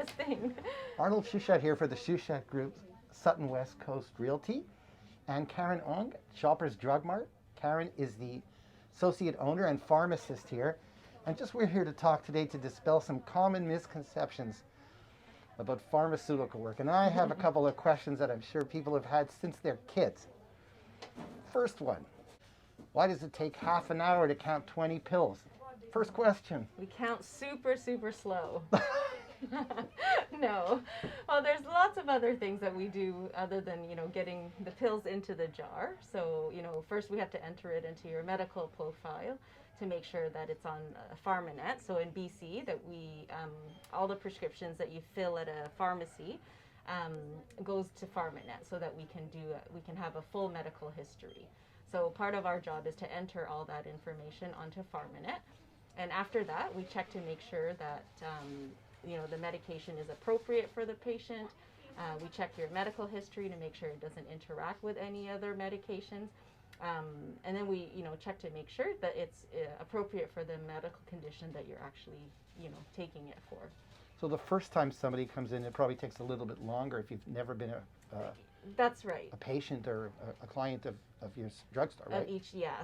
this thing. Arnold Shuchat here for the Shuchat Group-Sutton Westcoast Realty, and Karen Ong, Shoppers Drugmart. Karen is the associate owner and pharmacist here, and we're here to talk today to dispel some common misconceptions about pharmaceutical work. And I have a couple of questions that I'm sure people have had since they're kids. First one, why does it take half an hour to count 20 pills? First question. We count super slow. No. Well, there's lots of other things that we do other than, getting the pills into the jar. So, first we have to enter it into your medical profile to make sure that it's on PharmaNet. So in BC, that we, all the prescriptions that you fill at a pharmacy goes to PharmaNet so that we can have a full medical history. So part of our job is to enter all that information onto PharmaNet. And after that, we check to make sure that the medication is appropriate for the patient. We check your medical history to make sure it doesn't interact with any other medications. And then we, check to make sure that it's appropriate for the medical condition that you're actually, taking it for. So the first time somebody comes in, it probably takes a little bit longer if you've never been That's right. a patient or a client of your drugstore, right?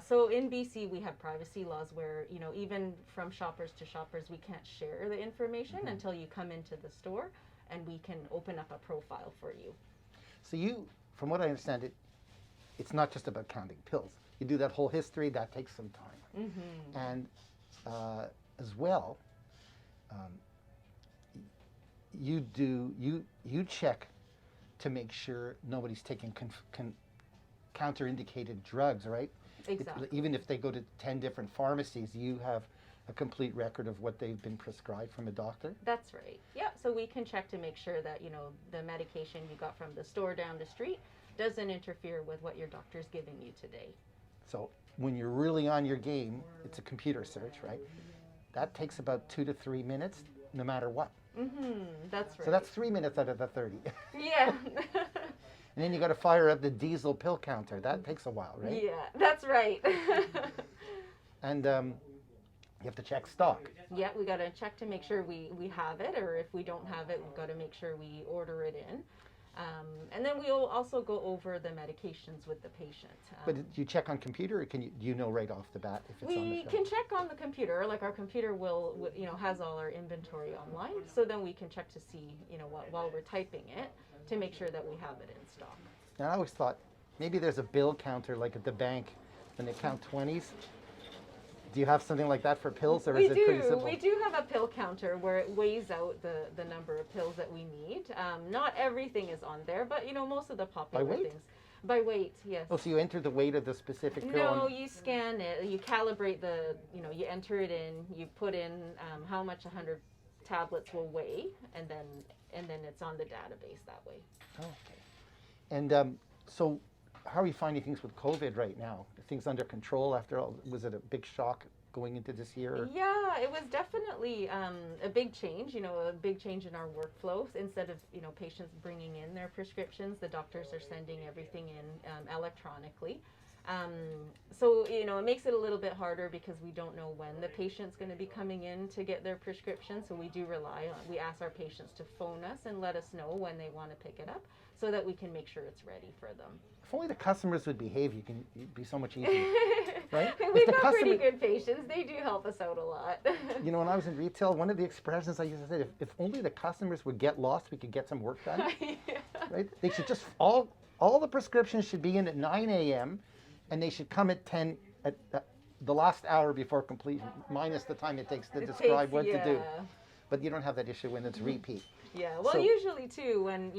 So in BC, we have privacy laws where, even from shoppers to shoppers, we can't share the information until you come into the store and we can open up a profile for you. So from what I understand, it's not just about counting pills. You do that whole history, that takes some time. And as well, you check to make sure nobody's taking counter-indicated drugs, right? Exactly. Even if they go to 10 different pharmacies, you have a complete record of what they've been prescribed from a doctor? That's right. Yeah, so we can check to make sure that, the medication you got from the store down the street doesn't interfere with what your doctor's giving you today. So when you're really on your game, it's a computer search, right? That takes about 2 to 3 minutes, no matter what. That's right. So that's 3 minutes out of the 30. Yeah. And then you got to fire up the diesel pill counter. That takes a while, right? Yeah, that's right. And you have to check stock. Yeah, we got to check to make sure we have it, or if we don't have it, we've got to make sure we order it in. And then we'll also go over the medications with the patient. But do you check on computer, or do you know right off the bat if it's on the We shelf? can check on the computer. Like our computer will, has all our inventory online. So then we can check to see, while we're typing it, to make sure that we have it in stock. And I always thought maybe there's a bill counter like at the bank when they count 20s. Do you have something like that for pills, or is it pretty simple? We do have a pill counter where it weighs out the number of pills that we need. Not everything is on there, but most of the popular things. By weight, yes. Oh, so you enter the weight of the specific pill? No, you scan it, you calibrate you enter it in, you put in how much 100 tablets will weigh, and then it's on the database that way. Oh, okay. And so how are you finding things with COVID right now? Are things under control after all? Was it a big shock going into this year? Or? Yeah, it was definitely a big change, a big change in our workflow. Instead of, patients bringing in their prescriptions, the doctors are sending everything in electronically. So, it makes it a little bit harder because we don't know when the patient's going to be coming in to get their prescription. So we we ask our patients to phone us and let us know when they want to pick it up so that we can make sure it's ready for them. If only the customers would behave, it'd be so much easier, right? We've got pretty good patients. They do help us out a lot. When I was in retail, one of the expressions I used to say, if only the customers would get lost, we could get some work done. Yeah. Right? They should just, all the prescriptions should be in at 9 a.m. and they should come at 10, at the last hour before completion, minus the time it takes to describe what to do. But you don't have that issue when it's repeat. Yeah, well, usually too, when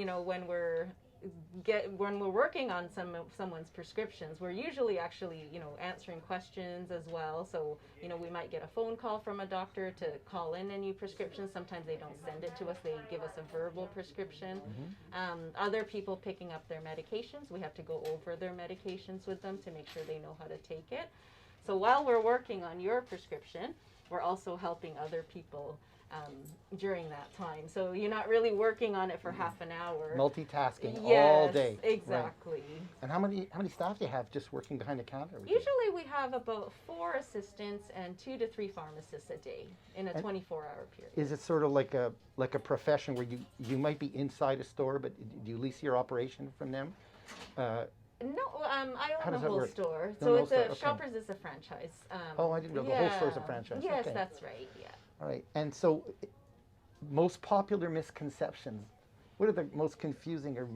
we're working on someone's prescriptions, we're usually actually answering questions as well. So we might get a phone call from a doctor to call in a new prescription. Sometimes they don't send it to us; they give us a verbal prescription. Other people picking up their medications, we have to go over their medications with them to make sure they know how to take it. So while we're working on your prescription, we're also helping other people during that time. So you're not really working on it for half an hour. Multitasking Yes, all day. Exactly. Right. And how many staff do you have just working behind the counter? Usually we have about 4 assistants and 2 to 3 pharmacists a day in a 24-hour period. Is it sort of like a profession where you might be inside a store, but do you lease your operation from them? No, I own the does that whole work? store. The So whole it's store, a okay. Shoppers is a franchise. Oh, I didn't know the whole store's a franchise. Yes, Okay. that's right. Yeah. All right. And so, most popular misconceptions. What are the most confusing or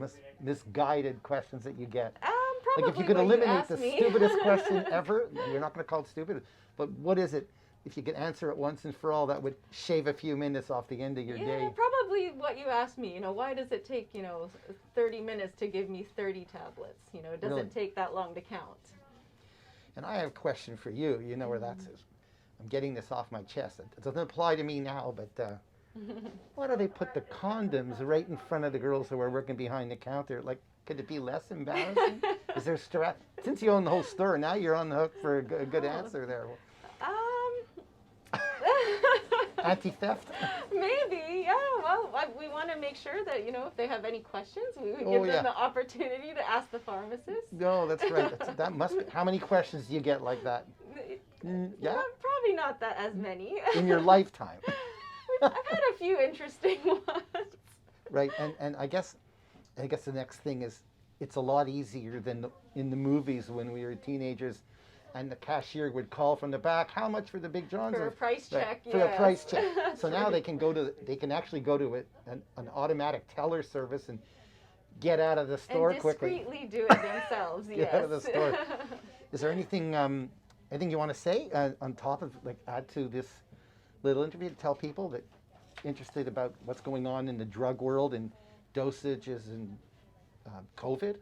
misguided questions that you get? Probably Like if you could what eliminate you the asked me. stupidest question ever, you're not going to call it stupid, but what is it? If you could answer it once and for all, that would shave a few minutes off the end of your day. Probably what you asked me. Why does it take 30 minutes to give me 30 tablets? It doesn't Really? take that long to count. And I have a question for you. You know where that's. I'm getting this off my chest. It doesn't apply to me now, but why do they put the condoms right in front of the girls who are working behind the counter? Like, could it be less embarrassing? Is there stress? Since you own the whole store, now you're on the hook for a good answer there. Anti-theft? Maybe, yeah. Well, we want to make sure that, if they have any questions, we would give them the opportunity to ask the pharmacist. No, that's right. That must be. How many questions do you get like that? Yeah? Probably not that as many. In your lifetime? I've had a few interesting ones. Right, and I guess the next thing is it's a lot easier than in the movies when we were teenagers. And the cashier would call from the back, how much for the Big Johns? For a price check, For a price check. That's So now right. they can actually go to an automatic teller service and get out of the store and quickly. discreetly do it themselves, Get out of the store. Is there anything you want to say on top of, add to this little interview to tell people that interested about what's going on in the drug world and dosages and COVID?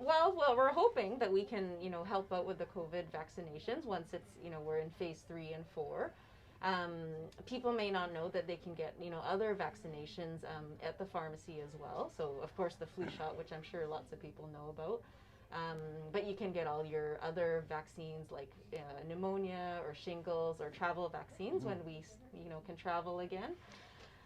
Well, we're hoping that we can, help out with the COVID vaccinations once it's, we're in phase 3 and 4. People may not know that they can get, other vaccinations at the pharmacy as well. So, of course, the flu shot, which I'm sure lots of people know about. But you can get all your other vaccines like pneumonia or shingles or travel vaccines when we, can travel again.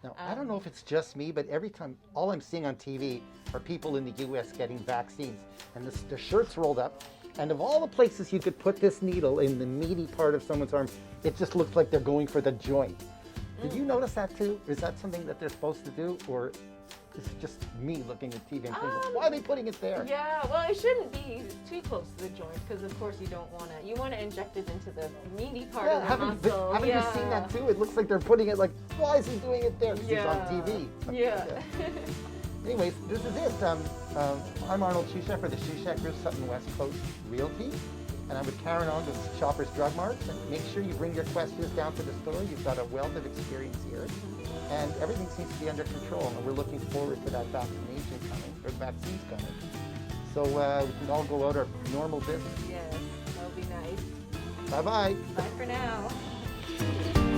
Now, I don't know if it's just me, but every time, all I'm seeing on TV are people in the U.S. getting vaccines, and the shirts rolled up, and of all the places you could put this needle in the meaty part of someone's arm, it just looks like they're going for the joint. Did you notice that too? Is that something that they're supposed to do, or is it just me looking at TV and thinking, why are they putting it there? Yeah, well, it shouldn't be too close to the joint because, of course, you want to inject it into the meaty part of the muscle. Haven't you seen that too? It looks like they're putting it why is he doing it there? Because he's on TV. Yeah. Anyways, this is it. I'm Arnold Shuchat for the Shuchat Group-Sutton Westcoast Realty. And I'm with Karen Ong with Shoppers Drugmart. And make sure you bring your questions down to the store. You've got a wealth of experience here. And everything seems to be under control. And we're looking forward to that vaccines coming. So we can all go out our normal business. Yes, that'll be nice. Bye-bye. Bye for now.